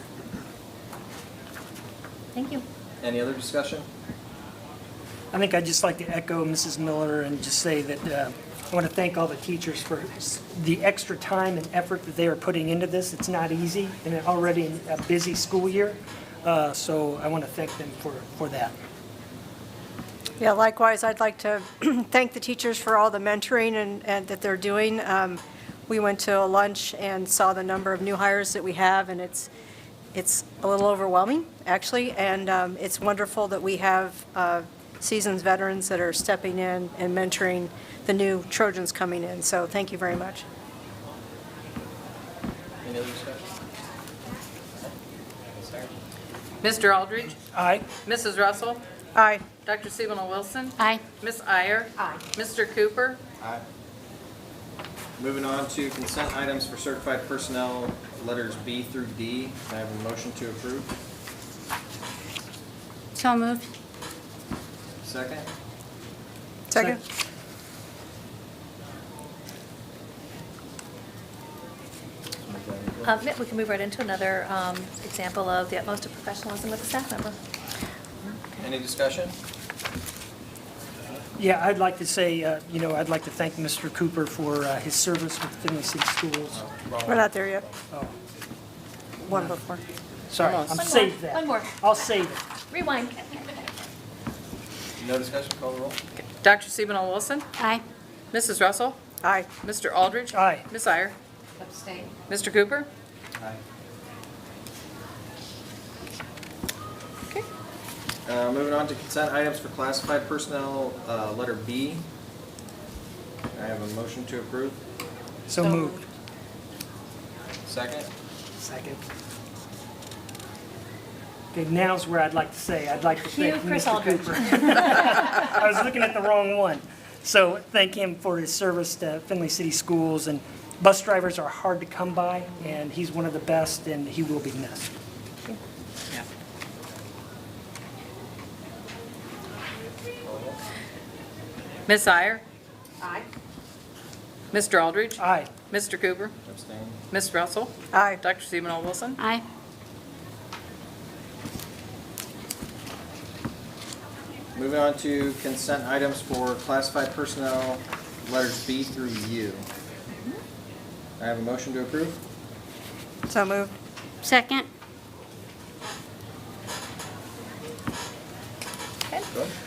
Thank you. Any other discussion? I think I'd just like to echo Mrs. Miller and just say that I want to thank all the teachers for the extra time and effort that they are putting into this. It's not easy and already a busy school year, so I want to thank them for that. Yeah, likewise, I'd like to thank the teachers for all the mentoring and that they're doing. We went to a lunch and saw the number of new hires that we have, and it's a little overwhelming, actually, and it's wonderful that we have seasoned veterans that are stepping in and mentoring the new Trojans coming in, so thank you very much. Any other discussion? Mr. Aldridge? Aye. Mrs. Russell? Aye. Dr. Sebel Wilson? Aye. Ms. Iyer? Aye. Mr. Cooper? Aye. Moving on to consent items for certified personnel, letters B through D. I have a motion to approve. So moved. Second? Second? Yeah, we can move right into another example of the utmost of professionalism with a staff member. Any discussion? Yeah, I'd like to say, I'd like to thank Mr. Cooper for his service with Findlay City Schools. We're not there yet. Oh, One before. sorry, One I'm more. saved that. One more. I'll save it. Rewind. No discussion, call the roll. Dr. Sebel Wilson? Aye. Mrs. Russell? Aye. Mr. Aldridge? Aye. Ms. Iyer? Abstain. Mr. Cooper? Aye. Okay. Moving on to consent items for classified personnel, letter B. I have a motion to approve. So moved. Second? Second. Okay, now's where I'd like to say, I'd like to Cue thank Chris Mr. Aldridge. Cooper. I was looking at the wrong one. So thank him for his service to Findlay City Schools, and bus drivers are hard to come by, and he's one of the best, and he will be missed. Ms. Iyer? Aye. Mr. Aldridge? Aye. Mr. Cooper? Abstain. Ms. Russell? Aye. Dr. Sebel Wilson? Aye. Moving on to consent items for classified personnel, letters B through U. I have a motion to approve. So moved. Second.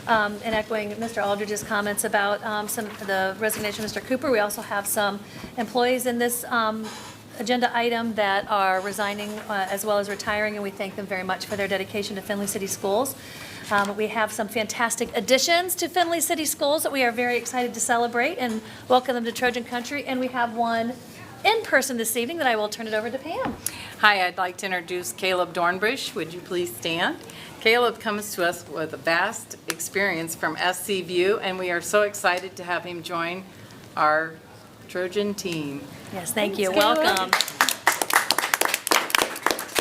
And echoing Mr. Aldridge's comments about the resignation of Mr. Cooper, we also have some employees in this agenda item that are resigning as well as retiring, and we thank them very much for their dedication to Findlay City Schools. We have some fantastic additions to Findlay City Schools that we are very excited to celebrate and welcome them to Trojan Country, and we have one in person this evening that I will turn it over to Pam. Hi, I'd like to introduce Caleb Dornbrush. Would you please stand? Caleb comes to us with a vast experience from SC View, and we are so excited to have him join our Trojan team. Yes, thank you. Caleb. Welcome.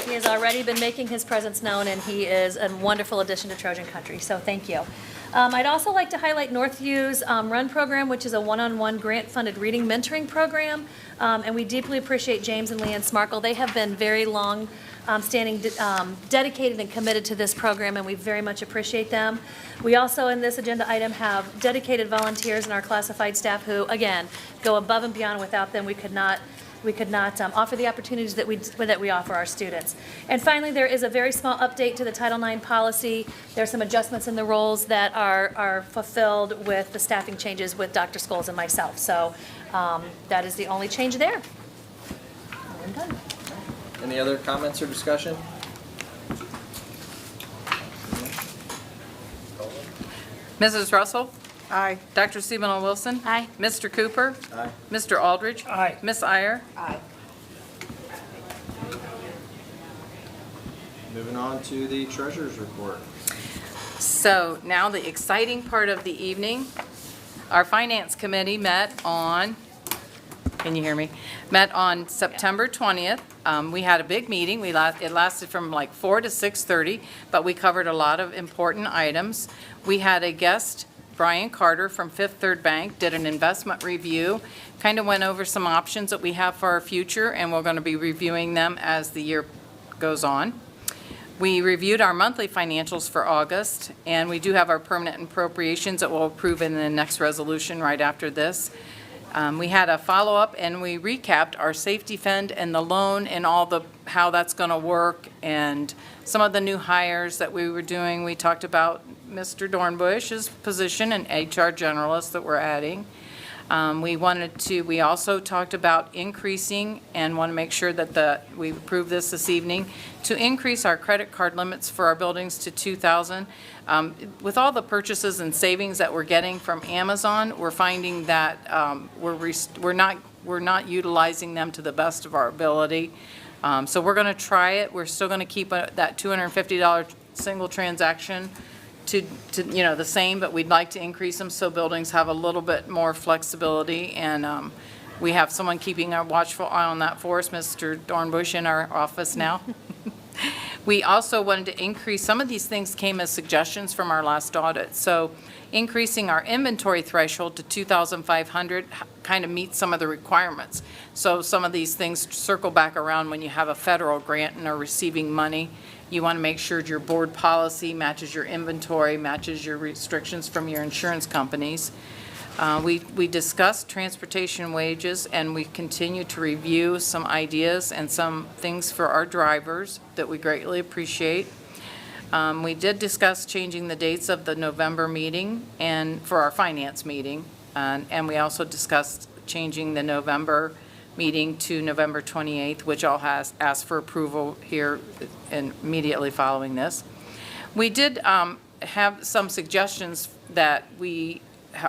He has already been making his presence known, and he is a wonderful addition to Trojan Country, so thank you. I'd also like to highlight Northview's RUN program, which is a one-on-one grant-funded reading mentoring program. And we deeply appreciate James and Leanne Smarkle. They have been very long standing, dedicated and committed to this program, and we very much appreciate them. We also, in this agenda item, have dedicated volunteers in our classified staff who, again, go above and beyond. Without them, we could not offer the opportunities that we offer our students. And finally, there is a very small update to the Title IX policy. There are some adjustments in the roles that are fulfilled with the staffing changes with Dr. Scholes and myself. So that is the only change there. I'm done. Any other comments or discussion? Mrs. Russell? Aye. Dr. Sebano Wilson? Aye. Mr. Cooper? Aye. Mr. Aldridge? Aye. Miss Iyer? Aye. Moving on to the treasurer's report. So now the exciting part of the evening. Our finance committee met on, can you hear me? Met on September 20th. We had a big meeting. It lasted from like 4 to 6:30, but we covered a lot of important items. We had a guest, Brian Carter from Fifth Third Bank, did an investment review, kind of went over some options that we have for our future, and we're going to be reviewing them as the year goes on. We reviewed our monthly financials for August, and we do have our permanent appropriations that we'll approve in the next resolution right after this. We had a follow-up, and we recapped our safety fund and the loan and how that's going to work, and some of the new hires that we were doing. We talked about Mr. Dornbush's position and HR generalist that we're adding. We also talked about increasing, and want to make sure that we approve this evening, to increase our credit card limits for our buildings to $2,000. With all the purchases and savings that we're getting from Amazon, we're finding that we're not utilizing them to the best of our ability. So we're going to try it. We're still going to keep that $250 single transaction to the same, but we'd like to increase them so buildings have a little bit more flexibility, and we have someone keeping a watchful eye on that for us, Mr. Dornbush, in our office now. We also wanted to increase, some of these things came as suggestions from our last audit, so increasing our inventory threshold to 2,500 kind of meets some of the requirements. So some of these things circle back around when you have a federal grant and are receiving money. You want to make sure your board policy matches your inventory, matches your restrictions from your insurance companies. We discussed transportation wages, and we continue to review some ideas and some things for our drivers that we greatly appreciate. We did discuss changing the dates of the November meeting and for our finance meeting, and we also discussed changing the November meeting to November 28th, which I'll ask for approval here immediately following this. We did have some suggestions that we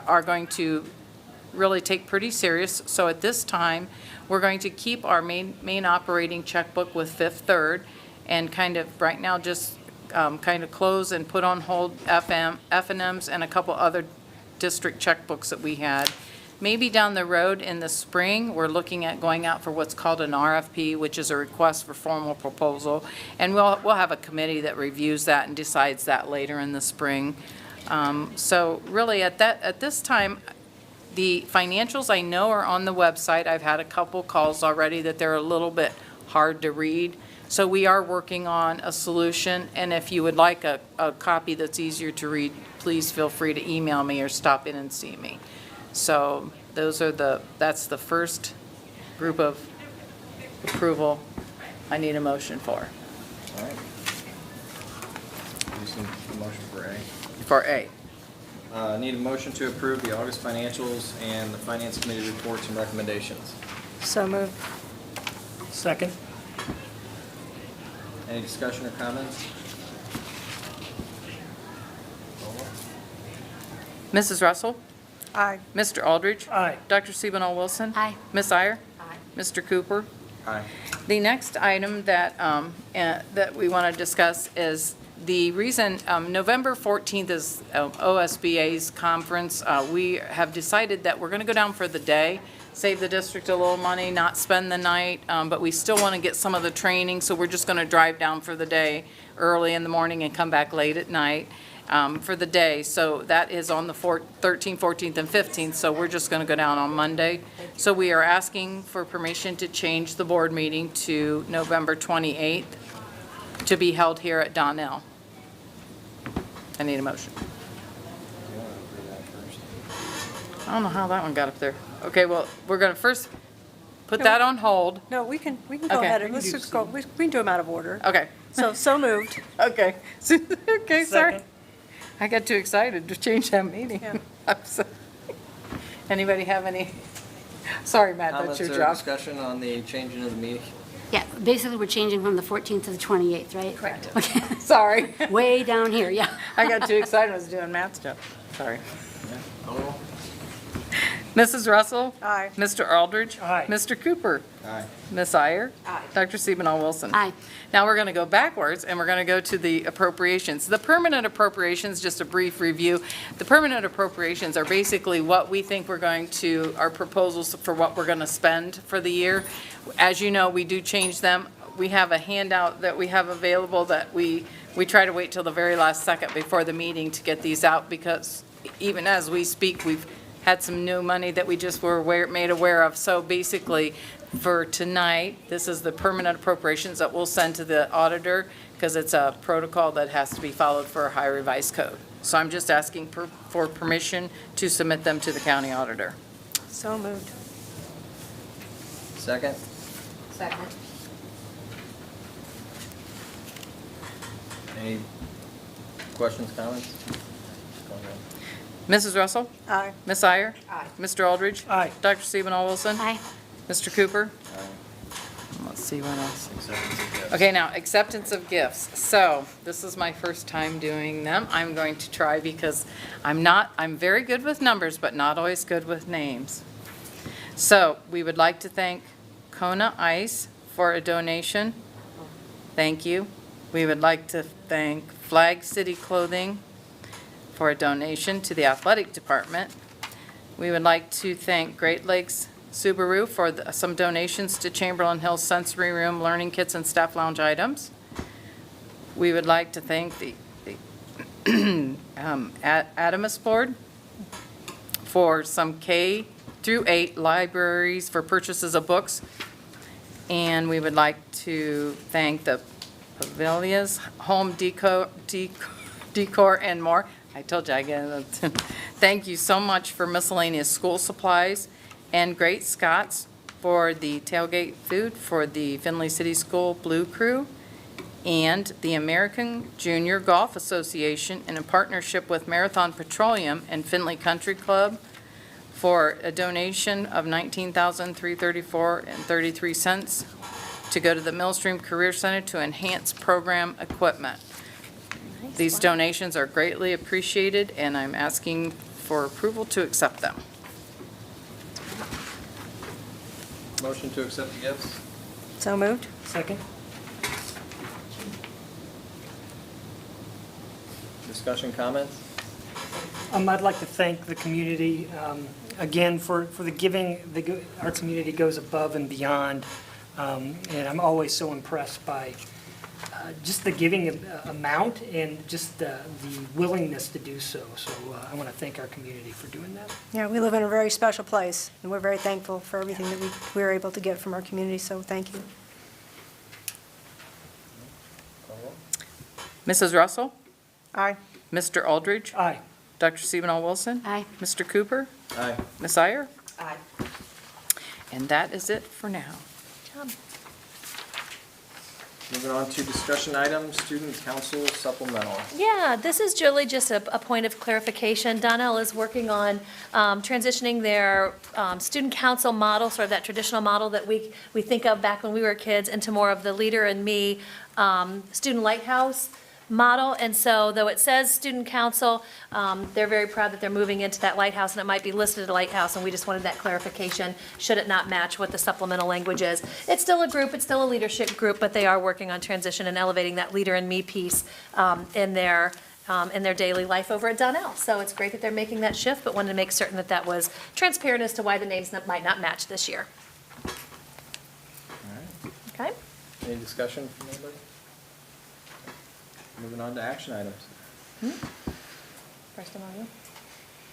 are going to really take pretty serious. So at this time, we're going to keep our main operating checkbook with Fifth Third, and kind of right now just kind of close and put on hold F&Ms and a couple other district checkbooks that we had. Maybe down the road in the spring, we're looking at going out for what's called an RFP, which is a request for formal proposal, and we'll have a committee that reviews that and decides that later in the spring. So really at this time, the financials I know are on the website. I've had a couple calls already that they're a little bit hard to read. So we are working on a solution, and if you would like a copy that's easier to read, please feel free to email me or stop in and see me. So that's the first group of approval I need a motion for. All right. Need a motion for A. For A. Need a motion to approve the August financials and the Finance Committee reports and recommendations. So moved. Second. Any discussion or comments? Mrs. Russell? Aye. Mr. Aldridge? Aye. Dr. Sebano Wilson? Aye. Miss Iyer? Aye. Mr. Cooper? Aye. The next item that we want to discuss is the reason November 14th is OSBA's conference. We have decided that we're going to go down for the day, save the district a little money, not spend the night, but we still want to get some of the training, so we're just going to drive down for the day early in the morning and come back late at night. for the day. So that is on the 13th, 14th, and 15th, so we're just going to go down on Monday. So we are asking for permission to change the board meeting to November 28th to be held here at Donnell. I need a motion. I don't know how that one got up there. Okay, well, we're going to first put that on hold. No, we can go Okay. ahead and let's just go, we can do them out of order. Okay. So moved. Okay. Okay, sorry. Second. I got too excited to change that meeting. Yeah. I'm sorry. Anybody have any? Sorry, Matt, that's Comments your or job. discussion on the changing of the meeting? Yeah, basically, we're changing from the 14th to the 28th, right? Correct. Okay. Sorry. Way down here, yeah. I got too excited, I was doing Matt's job. Sorry. Total? Mrs. Russell? Aye. Mr. Aldridge? Aye. Mr. Cooper? Aye. Ms. Iyer? Aye. Dr. Sebenow Wilson? Aye. Now we're going to go backwards, and we're going to go to the appropriations. The permanent appropriations, just a brief review. The permanent appropriations are basically what we think we're going to, our proposals for what we're going to spend for the year. As you know, we do change them. We have a handout that we have available that we try to wait till the very last second before the meeting to get these out, because even as we speak, we've had some new money that we just were made aware of. So basically, for tonight, this is the permanent appropriations that we'll send to the auditor, because it's a protocol that has to be followed for a high revised code. So I'm just asking for permission to submit them to the county auditor. So moved. Second? Second. Any questions, comments? Go ahead. Mrs. Russell? Aye. Ms. Iyer? Aye. Mr. Aldridge? Aye. Dr. Sebenow Wilson? Aye. Mr. Cooper? Let's see what else. Okay, now, acceptance of gifts. So, this is my first time doing them. I'm going to try because I'm very good with numbers, but not always good with names. So, we would like to thank Kona Ice for a donation. Thank you. We would like to thank Flag City Clothing for a donation to the athletic department. We would like to thank Great Lakes Subaru for some donations to Chamberlain Hills Sensory Room, Learning Kits, and Staff Lounge items. We would like to thank the Adamus Board for some K through 8 libraries for purchases of books. And we would like to thank the Pavilias, Home Decor, and more. I told you I get it. Thank you so much for miscellaneous school supplies, and Great Scots for the tailgate food for the Findlay City School Blue Crew, and the American Junior Golf Association in a partnership with Marathon Petroleum and Findlay Country Club for a donation of $19,334.33 to go to the Millstream Career Center to enhance program equipment. These donations are greatly appreciated, and I'm asking for approval to accept them. Motion to accept the gifts? So moved. Second. Discussion, comments? I'd like to thank the community, again, for the giving. Our community goes above and beyond, and I'm always so impressed by just the giving amount and just the willingness to do so. So I want to thank our community for doing that. Yeah, we live in a very special place, and we're very thankful for everything that we're able to get from our community, so thank you. Mrs. Russell? Aye. Mr. Aldridge? Aye. Dr. Sebenow Wilson? Aye. Mr. Cooper? Aye. Ms. Iyer? Aye. And that is it for now. Moving on to discussion items, student council supplemental. Yeah, this is Julie, just a point of clarification. Donnell is working on transitioning their student council model, sort of that traditional model that we think of back when we were kids, into more of the Leader in Me student lighthouse model. And so though it says student council, they're very proud that they're moving into that lighthouse, and it might be listed as a lighthouse, and we just wanted that clarification, should it not match what the supplemental language is. It's still a group, it's still a leadership group, but they are working on transition and elevating that Leader in Me piece in their daily life over at Donnell. So it's great that they're making that shift, but wanted to make certain that that was transparent as to why the names might not match this year. All right. Okay? Any discussion from anybody? Moving on to action items. first MOU.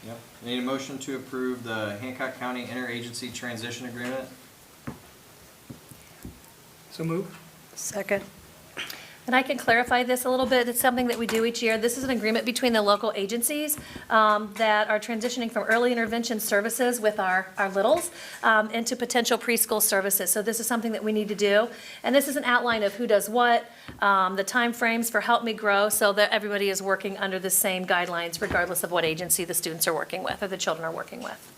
Yep. Need a motion to approve the Hancock County Interagency Transition Agreement. So move. Second. And I can clarify this a little bit. It's something that we do each year. This is an agreement between the local agencies that are transitioning from early intervention services with our littles into potential preschool services. So this is something that we need to do. And this is an outline of who does what, the timeframes for Help Me Grow, so that everybody is working under the same guidelines regardless of what agency the students are working with or the children are working with.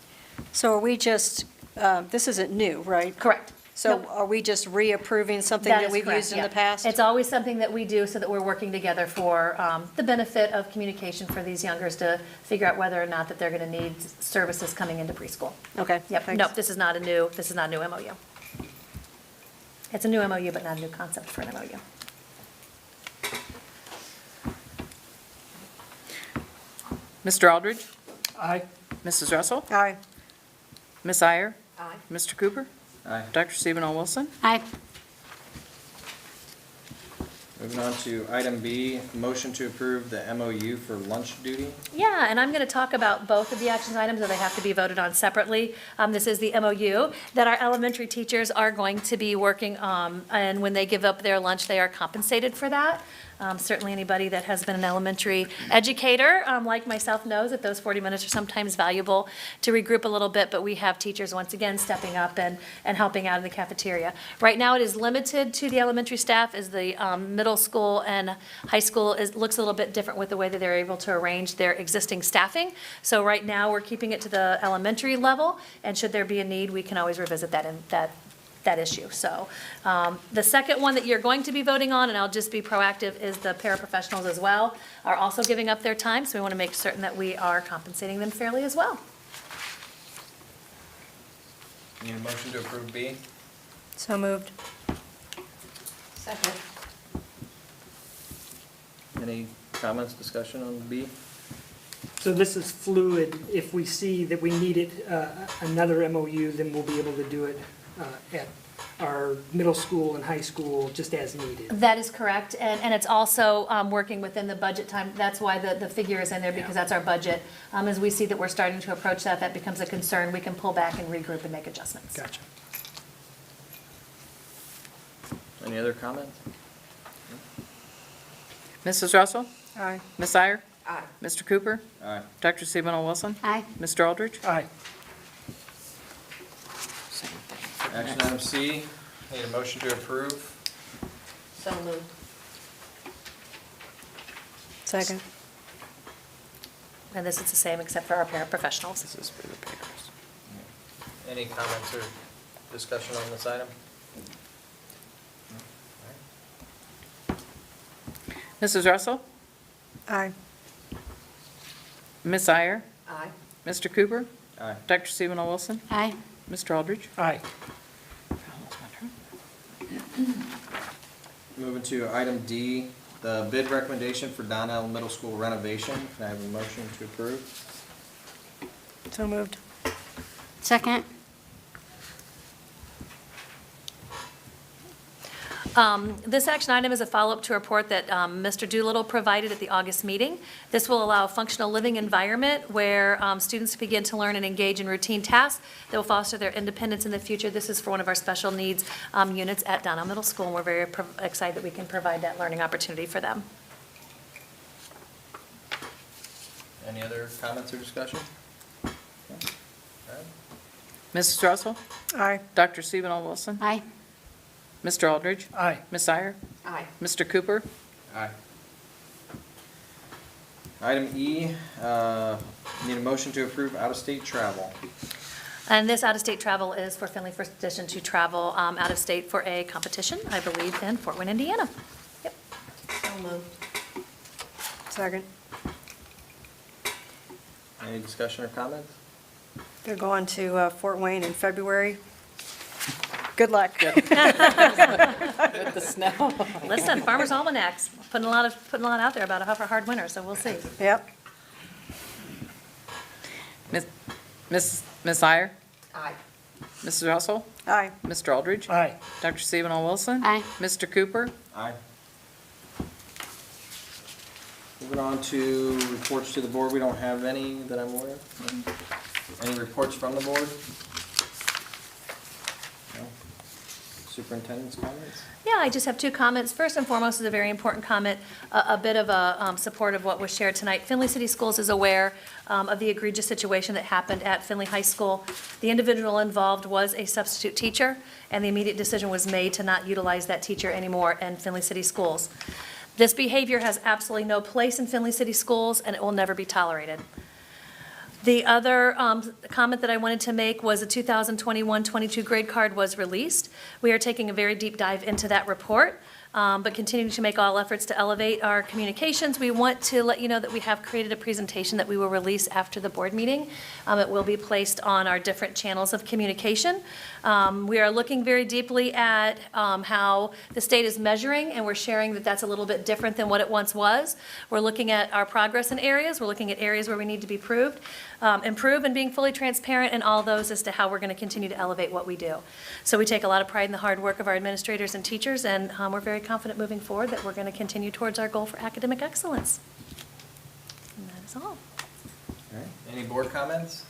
So are we just, this isn't new, right? Correct. So Nope. are we just reapproving something that is we've correct, used in yeah. the past? It's always something that we do so that we're working together for the benefit of communication for these youngers to figure out whether or not that they're going to need services coming into preschool. Okay, Yep, thanks. nope, this is not a new MOU. It's a new MOU, but not a new concept for an MOU. Mr. Aldridge? Aye. Mrs. Russell? Aye. Ms. Iyer? Aye. Mr. Cooper? Aye. Dr. Stephen O. Wilson? Aye. Moving on to item B, motion to approve the MOU for lunch duty. Yeah, and I'm going to talk about both of the action items, that they have to be voted on separately. This is the MOU that our elementary teachers are going to be working on, and when they give up their lunch, they are compensated for that. Certainly anybody that has been an elementary educator, like myself, knows that those 40 minutes are sometimes valuable to regroup a little bit, but we have teachers, once again, stepping up and helping out in the cafeteria. Right now, it is limited to the elementary staff, as the middle school and high school looks a little bit different with the way that they're able to arrange their existing staffing. So right now, we're keeping it to the elementary level, and should there be a need, we can always revisit that issue. So the second one that you're going to be voting on, and I'll just be proactive, is the paraprofessionals as well, are also giving up their time, so we want to make certain that we are compensating them fairly as well. Need a motion to approve B. So moved. Second. Any comments, discussion on B? So this is fluid. If we see that we needed another MOU, then we'll be able to do it at our middle school and high school just as needed. That is correct, and it's also working within the budget time. That's why the figure is in there, because that's our budget. As we see that we're starting to approach that becomes a concern, we can pull back and regroup and make adjustments. Gotcha. Any other comments? Mrs. Russell? Aye. Ms. Iyer? Aye. Mr. Cooper? Aye. Dr. Stephen O. Wilson? Aye. Mr. Aldridge? Aye. Action item C, need a motion to approve. So moved. Second. And this is the same except for our paraprofessionals. This is for the parents. Any comments or discussion on this item? Mrs. Russell? Aye. Ms. Iyer? Aye. Mr. Cooper? Aye. Dr. Stephen O. Wilson? Aye. Mr. Aldridge? Aye. Moving to item D, the bid recommendation for Donnell Middle School renovation. Can I have a motion to approve? So moved. Second. This action item is a follow-up to a report that Mr. Doolittle provided at the August meeting. This will allow a functional living environment where students begin to learn and engage in routine tasks that will foster their independence in the future. This is for one of our special needs units at Donnell Middle School, and we're very excited that we can provide that learning opportunity for them. Any other comments or discussion? All right. Mrs. Russell? Aye. Dr. Stephen O. Wilson? Aye. Mr. Aldridge? Aye. Ms. Iyer? Aye. Mr. Cooper? Aye. Item E, need a motion to approve out-of-state travel. And this out-of-state travel is for Findlay First Edition to travel out of state for a competition, I believe, in Fort Wayne, Indiana. Yep. So moved. Second. Any discussion or comments? They're going to Fort Wayne in February. Good luck. With the snow. Listen, Farmer's Almanacs, putting a lot out there about a hard winter, so we'll see. Yep. Ms. Iyer? Aye. Mrs. Russell? Aye. Mr. Aldridge? Aye. Dr. Stephen O. Wilson? Aye. Mr. Cooper? Aye. Moving on to reports to the board, we don't have any that I'm aware of. Any reports from the board? No? Superintendent's comments? Yeah, I just have two comments. First and foremost is a very important comment, a bit of a support of what was shared tonight. Findlay City Schools is aware of the egregious situation that happened at Findlay High School. The individual involved was a substitute teacher, and the immediate decision was made to not utilize that teacher anymore in Findlay City Schools. This behavior has absolutely no place in Findlay City Schools, and it will never be tolerated. The other comment that I wanted to make was a 2021-22 grade card was released. We are taking a very deep dive into that report, but continuing to make all efforts to elevate our communications. We want to let you know that we have created a presentation that we will release after the board meeting. It will be placed on our different channels of communication. We are looking very deeply at how the state is measuring, and we're sharing that that's a little bit different than what it once was. We're looking at our progress in areas. We're looking at areas where we need to be improve, and being fully transparent in all those as to how we're going to continue to elevate what we do. So we take a lot of pride in the hard work of our administrators and teachers, and we're very confident moving forward that we're going to continue towards our goal for academic excellence. And that is all. All right. Any board comments?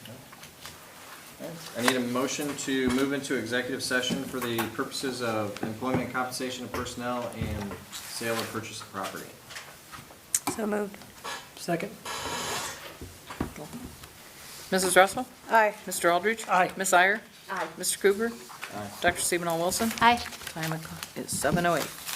No? Okay. I need a motion to move into executive session for the purposes of employment and compensation of personnel and sale or purchase of property. So moved. Second? Mrs. Russell? Aye. Mr. Aldridge? Aye. Ms. Iyer? Aye. Mr. Cooper? Aye. Dr. Stephen L. Wilson? Aye. Time is 7:08.